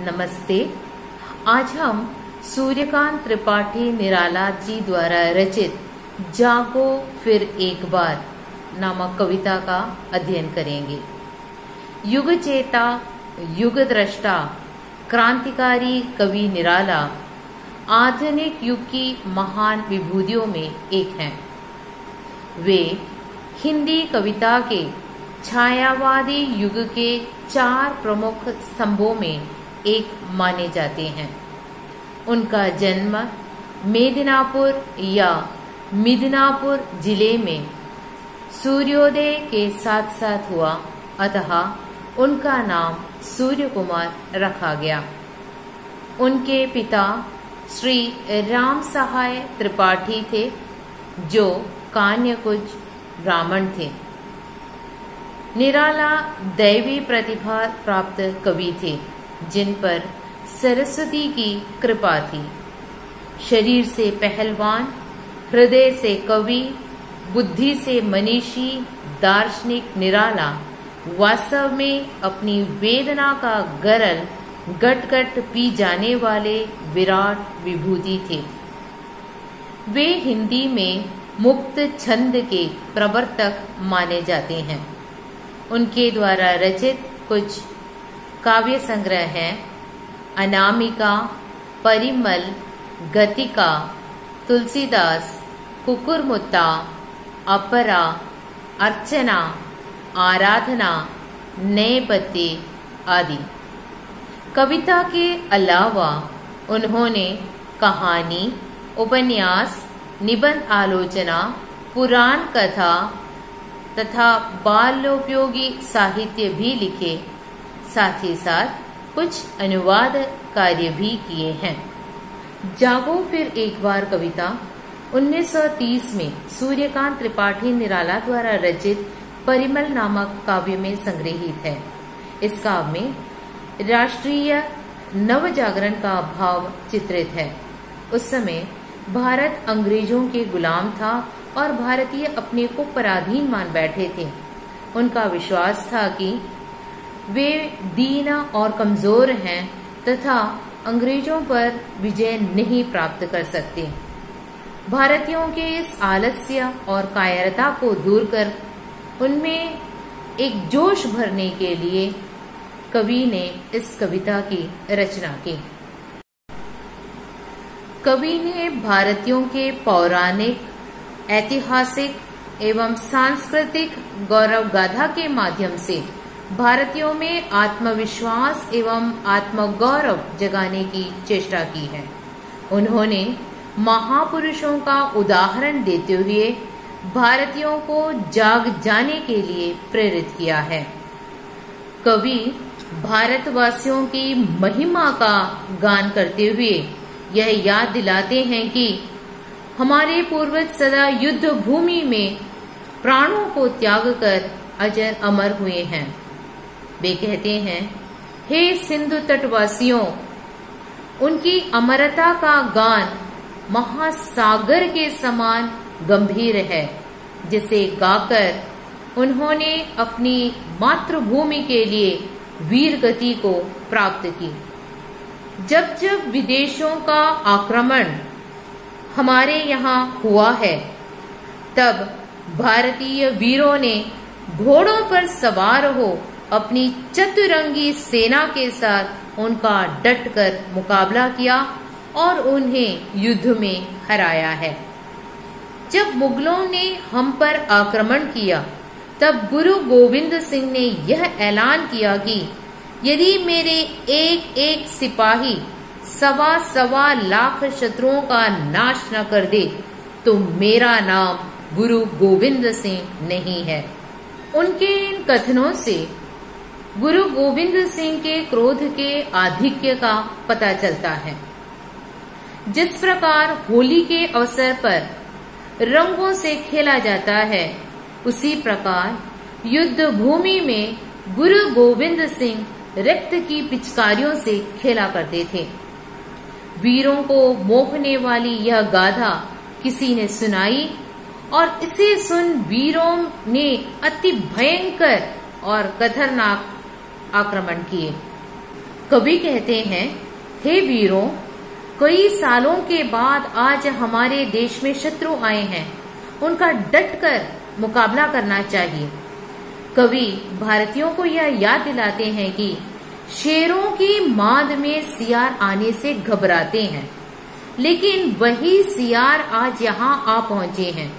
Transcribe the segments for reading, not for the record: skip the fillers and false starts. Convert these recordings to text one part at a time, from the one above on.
नमस्ते। आज हम सूर्यकांत त्रिपाठी निराला जी द्वारा रचित जागो फिर एक बार नामक कविता का अध्ययन करेंगे। युग चेता, युग दृष्टा, क्रांतिकारी कवि निराला आधुनिक युग की महान विभूतियों में एक हैं। वे हिंदी कविता के छायावादी युग के 4 प्रमुख स्तंभों में एक माने जाते हैं। उनका जन्म मेदिनीपुर या मिदनापुर जिले में सूर्योदय के साथ साथ हुआ, अतः उनका नाम सूर्य कुमार रखा गया। उनके पिता श्री राम सहाय त्रिपाठी थे, जो कान्यकुज ब्राह्मण थे। निराला दैवी प्रतिभा प्राप्त कवि थे, जिन पर सरस्वती की कृपा थी। शरीर से पहलवान, हृदय से कवि, बुद्धि से मनीषी, दार्शनिक निराला वास्तव में अपनी वेदना का गरल गट-गट पी जाने वाले विराट विभूति थे। वे हिंदी में मुक्त छंद के प्रवर्तक माने जाते हैं। उनके द्वारा रचित कुछ काव्य संग्रह हैं: अनामिका, परिमल, गतिका, तुलसीदास, कुकुरमुत्ता, अपरा, अर्चना, आराधना, नए पत्ते आदि। कविता के अलावा उन्होंने कहानी, उपन्यास, निबंध आलोचना, पुराण कथा तथा बालोपयोगी साहित्य भी लिखे। साथ ही साथ कुछ अनुवाद कार्य भी किए हैं। जागो फिर एक बार कविता 1930 में सूर्यकांत त्रिपाठी निराला द्वारा रचित परिमल नामक काव्य में संग्रहित है। इस काव्य में राष्ट्रीय नवजागरण का भाव चित्रित है। उस समय भारत अंग्रेजों के गुलाम था और भारतीय अपने को पराधीन मान बैठे थे। उनका विश्वास था कि वे दीन और कमजोर हैं तथा अंग्रेजों पर विजय नहीं प्राप्त कर सकते। भारतीयों के इस आलस्य और कायरता को दूर कर उनमें एक जोश भरने के लिए कवि ने इस कविता की रचना की। कवि ने भारतीयों के पौराणिक, ऐतिहासिक एवं सांस्कृतिक गौरव गाथा के माध्यम से भारतीयों में आत्मविश्वास एवं आत्मगौरव जगाने की चेष्टा की है। उन्होंने महापुरुषों का उदाहरण देते हुए भारतीयों को जाग जाने के लिए प्रेरित किया है। कवि भारतवासियों की महिमा का गान करते हुए यह याद दिलाते हैं कि हमारे पूर्वज सदा युद्ध भूमि में प्राणों को त्याग कर अजर अमर हुए हैं। वे कहते हैं, हे सिंधु तटवासियों, उनकी अमरता का गान महासागर के समान गंभीर है, जिसे गाकर उन्होंने अपनी मातृभूमि के लिए वीर गति को प्राप्त की। जब जब विदेशों का आक्रमण हमारे यहाँ हुआ है, तब भारतीय वीरों ने घोड़ों पर सवार हो अपनी चतुरंगी सेना के साथ उनका डटकर मुकाबला किया और उन्हें युद्ध में हराया है। जब मुगलों ने हम पर आक्रमण किया, तब गुरु गोविंद सिंह ने यह ऐलान किया कि यदि मेरे एक एक सिपाही 1.25 लाख शत्रुओं का नाश न कर दे, तो मेरा नाम गुरु गोविंद सिंह नहीं है। उनके इन कथनों से गुरु गोविंद सिंह के क्रोध के आधिक्य का पता चलता है। जिस प्रकार होली के अवसर पर रंगों से खेला जाता है, उसी प्रकार युद्ध भूमि में गुरु गोविंद सिंह रक्त की पिचकारियों से खेला करते थे। वीरों को मोहने वाली यह गाथा किसी ने सुनाई और इसे सुन वीरों ने अति भयंकर और खतरनाक आक्रमण किए। कवि कहते हैं, हे वीरों, कई सालों के बाद आज हमारे देश में शत्रु आए हैं, उनका डटकर मुकाबला करना चाहिए। कवि भारतीयों को यह याद दिलाते हैं कि शेरों की मांद में सियार आने से घबराते हैं, लेकिन वही सियार आज यहाँ आ पहुंचे हैं।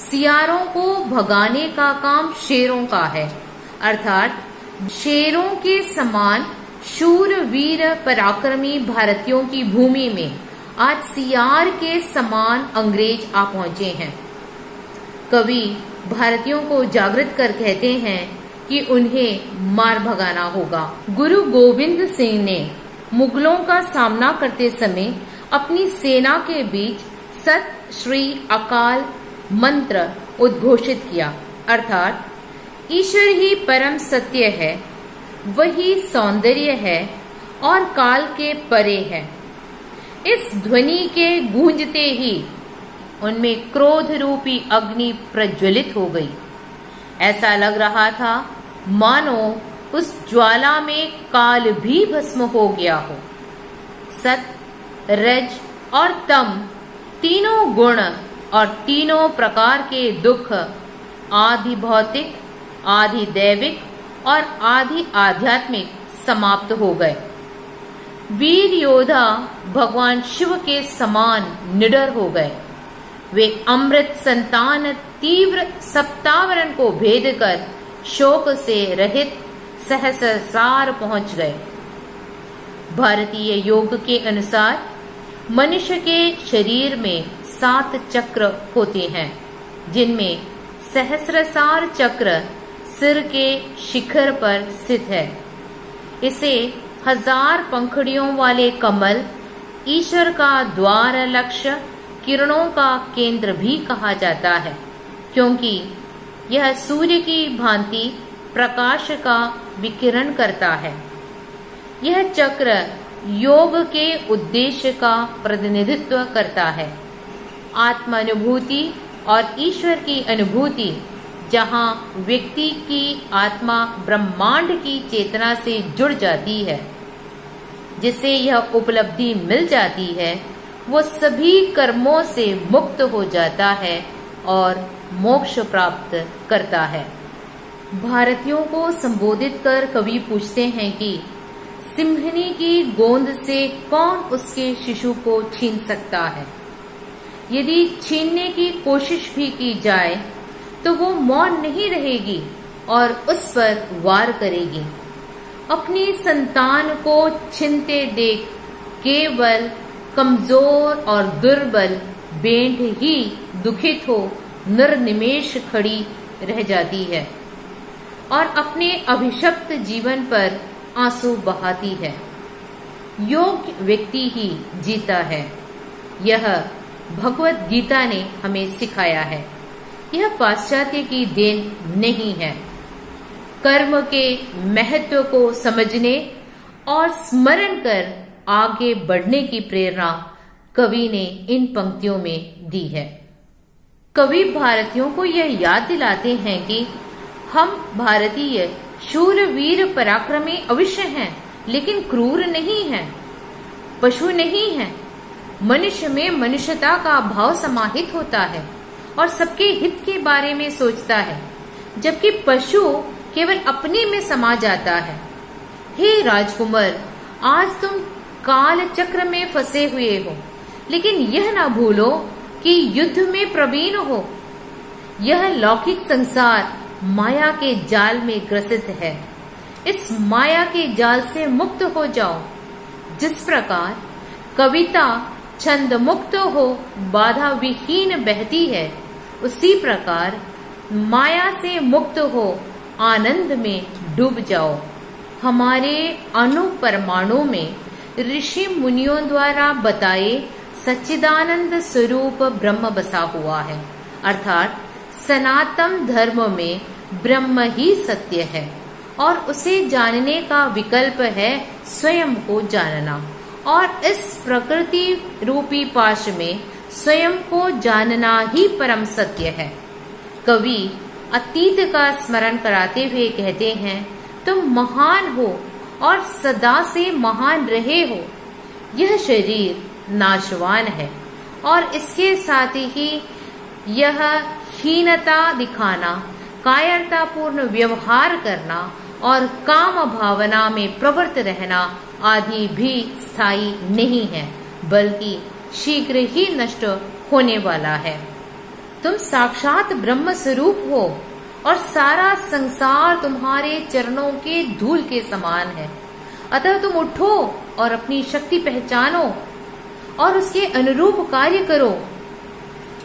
सियारों को भगाने का काम शेरों का है, अर्थात शेरों के समान शूर वीर पराक्रमी भारतीयों की भूमि में आज सियार के समान अंग्रेज आ पहुंचे हैं। कवि भारतीयों को जागृत कर कहते हैं कि उन्हें मार भगाना होगा। गुरु गोविंद सिंह ने मुगलों का सामना करते समय अपनी सेना के बीच सत श्री अकाल मंत्र उद्घोषित किया, अर्थात ईश्वर ही परम सत्य है, वही सौंदर्य है और काल के परे है। इस ध्वनि के गूंजते ही उनमें क्रोध रूपी अग्नि प्रज्वलित हो गई। ऐसा लग रहा था मानो उस ज्वाला में काल भी भस्म हो गया हो। सत, रज और तम तीनों गुण और तीनों प्रकार के दुख आदि भौतिक, आदि दैविक और आदि आध्यात्मिक समाप्त हो गए। वीर योद्धा भगवान शिव के समान निडर हो गए। वे अमृत संतान तीव्र सप्तावरण को भेद कर शोक से रहित सहस्रार पहुंच गए। भारतीय योग के अनुसार मनुष्य के शरीर में 7 चक्र होते हैं, जिनमें सहस्रसार चक्र सिर के शिखर पर स्थित है। इसे 1000 पंखुड़ियों वाले कमल, ईश्वर का द्वार लक्ष्य, किरणों का केंद्र भी कहा जाता है, क्योंकि यह सूर्य की भांति प्रकाश का विकिरण करता है। यह चक्र योग के उद्देश्य का प्रतिनिधित्व करता है। आत्मानुभूति और ईश्वर की अनुभूति, जहाँ व्यक्ति की आत्मा ब्रह्मांड की चेतना से जुड़ जाती है, जिसे यह उपलब्धि मिल जाती है, वो सभी कर्मों से मुक्त हो जाता है और मोक्ष प्राप्त करता है। भारतीयों को संबोधित कर कवि पूछते हैं कि सिंहनी की गोंद से कौन उसके शिशु को छीन सकता है? यदि छीनने की कोशिश भी की जाए तो वो मौन नहीं रहेगी और उस पर वार करेगी। अपनी संतान को छीनते देख केवल कमजोर और दुर्बल बेंट ही दुखित हो निर्निमेष खड़ी रह जाती है और अपने अभिशप्त जीवन पर आंसू बहाती है। योग्य व्यक्ति ही जीता है, यह भगवत गीता ने हमें सिखाया है। यह पाश्चात्य की देन नहीं है। कर्म के महत्व को समझने और स्मरण कर आगे बढ़ने की प्रेरणा कवि ने इन पंक्तियों में दी है। कवि भारतीयों को यह याद दिलाते हैं कि हम भारतीय शूरवीर पराक्रमी अवश्य हैं, लेकिन क्रूर नहीं हैं, पशु नहीं हैं। मनुष्य में मनुष्यता का भाव समाहित होता है और सबके हित के बारे में सोचता है, जबकि पशु केवल अपने में समा जाता है। हे राजकुमार, आज तुम काल चक्र में फंसे हुए हो, लेकिन यह ना भूलो कि युद्ध में प्रवीण हो। यह लौकिक संसार माया के जाल में ग्रसित है। इस माया के जाल से मुक्त हो जाओ। जिस प्रकार कविता छंद मुक्त हो बाधा विहीन बहती है, उसी प्रकार माया से मुक्त हो आनंद में डूब जाओ। हमारे अणु परमाणु में ऋषि मुनियों द्वारा बताए सच्चिदानंद स्वरूप ब्रह्म बसा हुआ है, अर्थात सनातन धर्म में ब्रह्म ही सत्य है और उसे जानने का विकल्प है स्वयं को जानना। और इस प्रकृति रूपी पाश में स्वयं को जानना ही परम सत्य है। कवि अतीत का स्मरण कराते हुए कहते हैं, तुम महान हो और सदा से महान रहे हो। यह शरीर नाशवान है और इसके साथ ही यह हीनता दिखाना, कायरतापूर्ण व्यवहार करना और काम भावना में प्रवृत्त रहना आदि भी स्थायी नहीं है, बल्कि शीघ्र ही नष्ट होने वाला है। तुम साक्षात ब्रह्म स्वरूप हो और सारा संसार तुम्हारे चरणों के धूल के समान है। अतः तुम उठो और अपनी शक्ति पहचानो और उसके अनुरूप कार्य करो।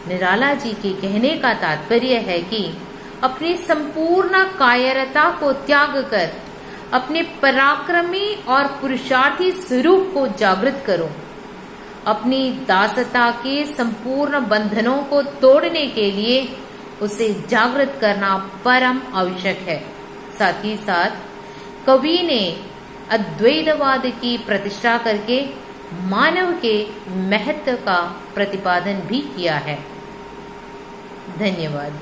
निराला जी के कहने का तात्पर्य है कि अपनी संपूर्ण कायरता को त्याग कर अपने पराक्रमी और पुरुषार्थी स्वरूप को जागृत करो। अपनी दासता के संपूर्ण बंधनों को तोड़ने के लिए उसे जागृत करना परम आवश्यक है। साथ ही साथ कवि ने अद्वैतवाद की प्रतिष्ठा करके मानव के महत्व का प्रतिपादन भी किया है। धन्यवाद।